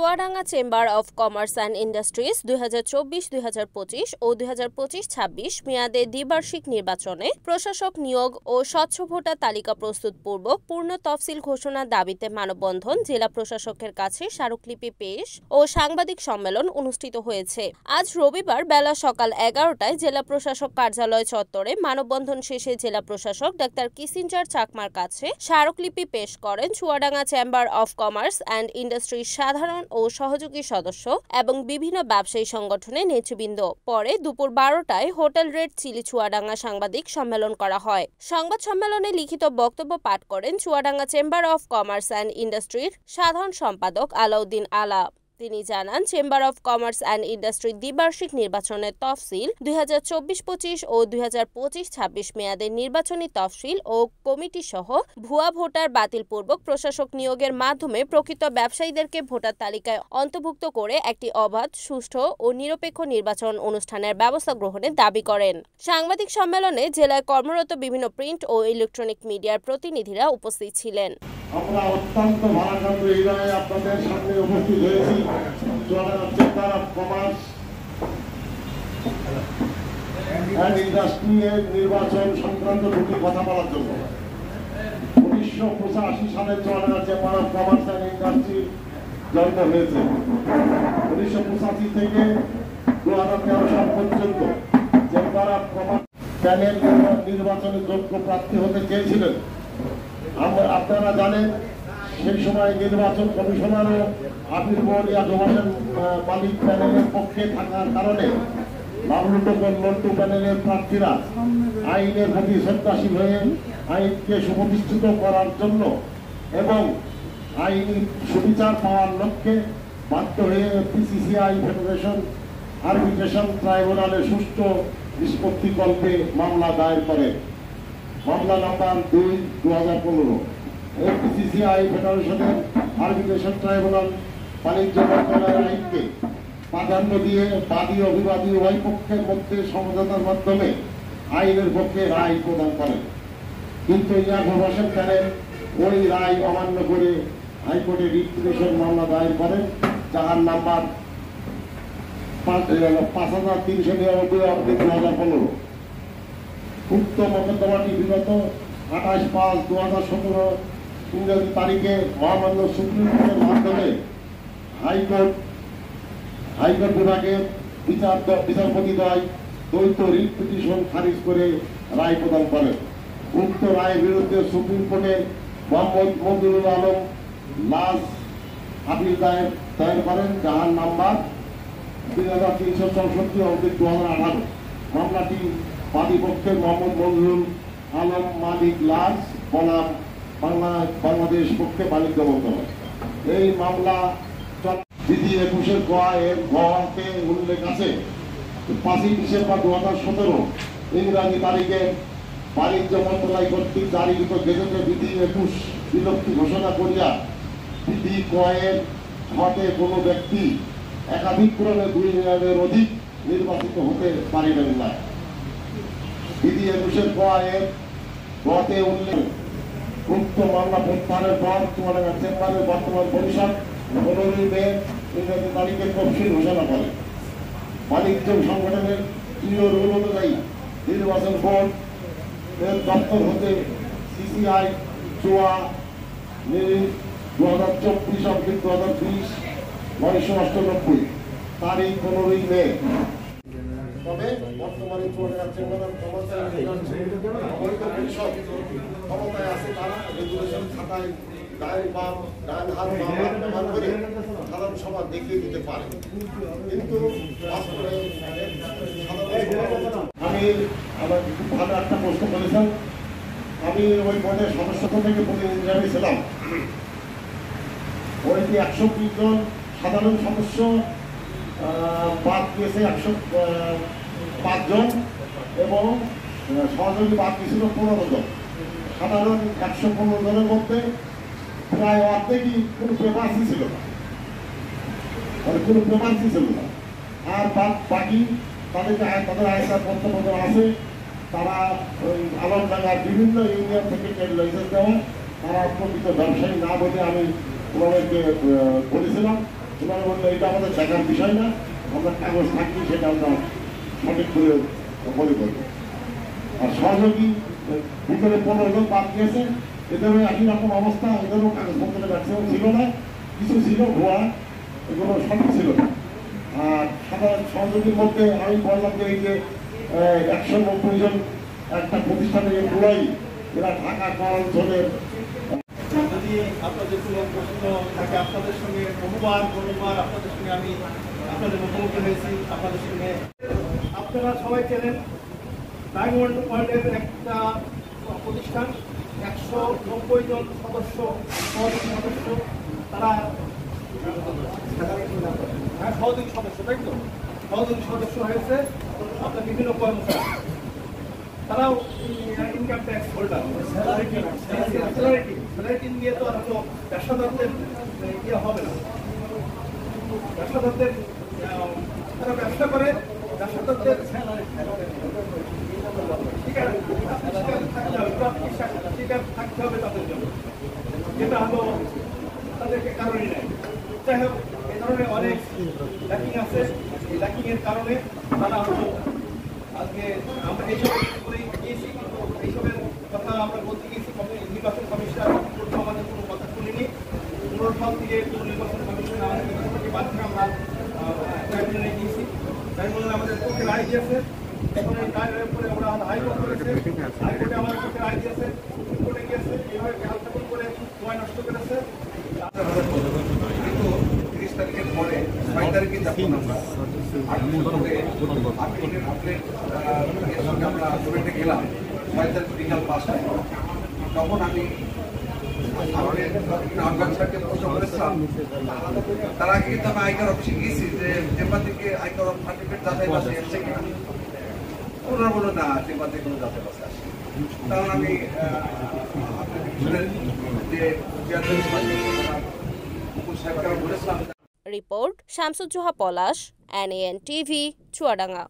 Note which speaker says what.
Speaker 1: Chuadanga chamber of commerce and industries 2024-2025 ও 2025-26 মেয়াদে দ্বিবার্ষিক নির্বাচনে প্রশাসক নিয়োগ ও স্বচ্ছ ভোটার তালিকা প্রস্তুতপূর্বক পূর্ণ তফসিল ঘোষণার দাবিতে মানববন্ধন, জেলা প্রশাসকের কাছে স্মারকলিপি পেশ ও সাংবাদিক সম্মেলন অনুষ্ঠিত হয়েছে। আজ রবিবার বেলা সকাল 11টায় জেলা প্রশাসক কার্যালয় চত্বরে মানববন্ধন শেষে জেলা প্রশাসক ডাক্তার কিসিঞ্জার চাকমার কাছে স্মারকলিপি পেশ করেন Chuadanga chamber of commerce and industries সাধারণ ও সহযোগী সদস্য এবং বিভিন্ন ব্যবসায়ী সংগঠনের নেতৃবৃন্দ। পরে দুপুর 12টায় হোটেল রেড চিলি চুয়াডাঙ্গা সাংবাদিক সম্মেলন করা হয়। সংবাদ সম্মেলনে লিখিত বক্তব্য পাঠ করেন Chuadanga chamber of commerce and ইন্ডাস্ট্রির সাধারণ সম্পাদক আলাউদ্দিন আলা। তিনি জানান, চেম্বার অফ কমার্স অ্যান্ড ইন্ডাস্ট্রির দ্বিবার্ষিক নির্বাচনের তফসিল 2024-25 ও 2025-26 মেয়াদের নির্বাচনী তফসিল ও কমিটি সহ ভুয়া ভোটার বাতিলপূর্বক প্রশাসক নিয়োগের মাধ্যমে প্রকৃত ব্যবসায়ীদেরকে ভোটার তালিকায় অন্তর্ভুক্ত করে একটি অবাধ, সুষ্ঠু ও নিরপেক্ষ নির্বাচন অনুষ্ঠানের ব্যবস্থা গ্রহণের দাবি করেন। সাংবাদিক সম্মেলনে জেলায় কর্মরত বিভিন্ন প্রিন্ট ও ইলেকট্রনিক মিডিয়ার প্রতিনিধিরা উপস্থিত ছিলেন।
Speaker 2: আমরা অত্যন্ত ভারাক্রান্ত হৃদয়ে আপনাদের সামনে উপস্থিত হয়েছি Chuadanga chamber of commerce and ইন্ডাস্ট্রির নির্বাচন সংক্রান্ত দুটি কথা বলার জন্য। 1985 সালে Chuadanga chamber of commerce and industry জন্ম হয়েছে। 1985 থেকে 2013 সাল পর্যন্ত চেম্বার অফ কমার্স প্যানেল নির্বাচনে যোগ্য প্রার্থী হতে চেয়েছিলেন। আপনারা জানেন, সেই সময় নির্বাচন কমিশনারও আপিল বোর্ড মালিক প্যানেলের পক্ষে থাকার কারণে মন্টু প্যানেলের প্রার্থীরা আইনের প্রতি শ্রদ্ধাশীল হয়ে আইনকে সুপ্রতিষ্ঠিত করার জন্য এবং আইনি সুবিচার পাওয়ার লক্ষ্যে বাধ্য হয়ে পিসিসিআই ফেডারেশন আরবিট্রেশন ট্রাইব্যুনালে সুষ্ঠু নিষ্পত্তিকল্পে মামলা দায়ের করে। মামলা নাম্বার 2/2015। পিসিসিআই ফেডারেশনের আরবিট্রেশন ট্রাইব্যুনাল বাণিজ্য মন্ত্রণালয়ের আইনকে প্রাধান্য দিয়ে বাদী অভিবাদী উভয় পক্ষের মধ্যে সমঝোতার মাধ্যমে আইনের পক্ষে রায় প্রদান করেন। কিন্তু ইয়াকুব হোসেন প্যানেল ওই রায় অমান্য করে হাইকোর্টে রিট পিটিশন মামলা দায়ের করেন, যার নাম্বার 5399/2015। উক্ত মোকদ্দমাটি বিগত 28/5/2017 ইংরেজি তারিখে মহামান্য সুপ্রিম কোর্টের মাধ্যমে হাইকোর্ট বিভাগের বিচারপতিদ্বয় দ্বৈত রিট পিটিশন খারিজ করে রায় প্রদান করেন। উক্ত রায়ের বিরুদ্ধে সুপ্রিম কোর্টে মোহাম্মদ মঞ্জুরুল আলম লাস আপিল দায়ের করেন, যার নাম্বার 3364/2018। মামলাটি বাদীপক্ষের মোহাম্মদ মঞ্জুরুল আলম মালিক লাস বনাম বাংলাদেশ পক্ষে বাণিজ্য মন্ত্রণালয়। এই মামলা বিধি 21 গ-তে উল্লেখ আছে, 5 ডিসেম্বর 2017 ইংরাজি তারিখে বাণিজ্য মন্ত্রণালয় কর্তৃক জারিকৃত গেজেটে বিধি 21 বিলুপ্তি ঘোষণা করিয়া বিধি ক-এর ঘটে কোনো ব্যক্তি একাধিক ক্রমে 2 মেয়াদের অধিক নির্বাচিত হতে পারিবেন না। বিধি 21 গ-তে উল্লেখ উক্ত মামলা প্রত্যাহারের পর চুয়াডাঙ্গা চেম্বারের বর্তমান পরিষদ 15 মে ইংরেজি তারিখে তফসিল ঘোষণা করে। বাণিজ্য সংগঠনের দৃঢ় রুল অনুযায়ী নির্বাচন বোর্ড এর দপ্তর হতে সিসিআই 2024-2020 998 তারিখ 15 মে। তবে বর্তমানে চুয়াডাঙ্গা চেম্বার অফ কমার্স ক্ষমতায় আছে, তারা রেগুলেশন খাতায় ডান হাত ব্যবহার করে সাধারণ সভা দেখিয়ে দিতে পারে। কিন্তু আমি আমার খুব ভালো একটা প্রশ্ন করেছেন। আমি ওই বোর্ডের সদস্য থেকে প্রতিনিধি হিসাবে ছিলাম। ওই যে 120 জন সাধারণ সদস্য বাদ দিয়েছে 105 জন এবং সহযোগী বাদ দিয়েছিল 15 জন। সাধারণ 115 জনের মধ্যে প্রায় অর্ধেকই কোনো পেপারসই ছিল না, আর বাকি তাদের আয়সার পত্রপত্র আছে। তারা ওই আলমডাঙ্গার বিভিন্ন ইউনিয়ন থেকে ট্রেড লাইসেন্স দেওয়া, তারা প্রকৃত ব্যবসায়ী না বলে আমি ওনাদেরকে বলেছিলাম। ওনারা বললো এটা আমাদের দেখার বিষয় না, আমরা কাগজ থাকি সেটা আমরা সঠিক করে মনে করবো। আর সহযোগী ভিতরে 15 জন বাদ গিয়েছে, এদেরও একই রকম অবস্থা, এদেরও কাগজপত্রের ম্যাক্সিমাম ছিল না, কিছু ছিল ভুয়া, এগুলো সঠিক ছিল না। আর সাধারণ সহযোগীর মধ্যে আমি বললাম যে এই যে 190 জন একটা প্রতিষ্ঠানের এমপ্লয়ি, এরা ঢাকা অঞ্চলের।
Speaker 3: যদি আপনাদের কোনো প্রশ্ন থাকে আপনাদের সঙ্গে বহুবার আপনাদের সঙ্গে আমি আপনাদের মুখোমুখি হয়েছি, আপনাদের সঙ্গে আপনারা সবাই চেনেন ডায়মন্ড ওয়ার্ল্ডের একটা প্রতিষ্ঠান, 190 জন সদস্য তারা সহযোগী সদস্য, তাই তো সহযোগী সদস্য হয়েছে আপনার বিভিন্ন কর্মচারী, তারাও ইনকাম ট্যাক্স হোল্ডার। স্যালারি দিয়ে তো আর হলো পেশাদারদের ইয়ে হবে না, পেশাদারদের তারা ব্যবসা করে, পেশাদারদের থাকতে হবে তাদের জন্য, যেটা হলো তাদেরকে কারণই নেই। যাই হোক, এই ধরনের অনেক ল্যাকিং আছে, এই ল্যাকিং এর কারণে তারা হলো আজকে আমরা এইসব গিয়েছি, কিন্তু এইসবের কথা আমরা বলতে গিয়েছি নির্বাচন কমিশনার আমাদের কোনো কথা শুনিনি। 15 সাল থেকে নির্বাচন কমিশন আমাদের বাদ থেকে আমরা ট্রাইব্যুনালে গিয়েছি, ট্রাইব্যুনালে আমাদের পক্ষে রায় দিয়েছে, এখন এই রায়ের উপরে আমরা হাইকোর্ট করেছে, হাইকোর্টে আমাদের পক্ষে রায় দিয়েছে, সুপ্রিম কোর্টে গিয়েছে, এইভাবে হালকাপুল করে সময় নষ্ট করেছে। কিন্তু 30 তারিখের পরে 6 তারিখে যখন আমরা আমরা জমিতে গেলাম 6 তারিখ বিকাল 5টায়, তখন আমি প্রশ্ন করেছিলাম। তার আগে কিন্তু আমি আয়কর অফিসে গিয়েছি যে চেম্বার থেকে আয়কর সার্টিফিকেট যাচাই বাছাই আসছে কিনা, ওনারা বললো না চেম্বার থেকে কোনো যাচাই বাছাই আসে। কারণ আমি যে সাহেবকে বলেছিলাম।
Speaker 1: রিপোর্ট শামসুজ্জোহা পলাশ, NAN TV, চুয়াডাঙ্গা।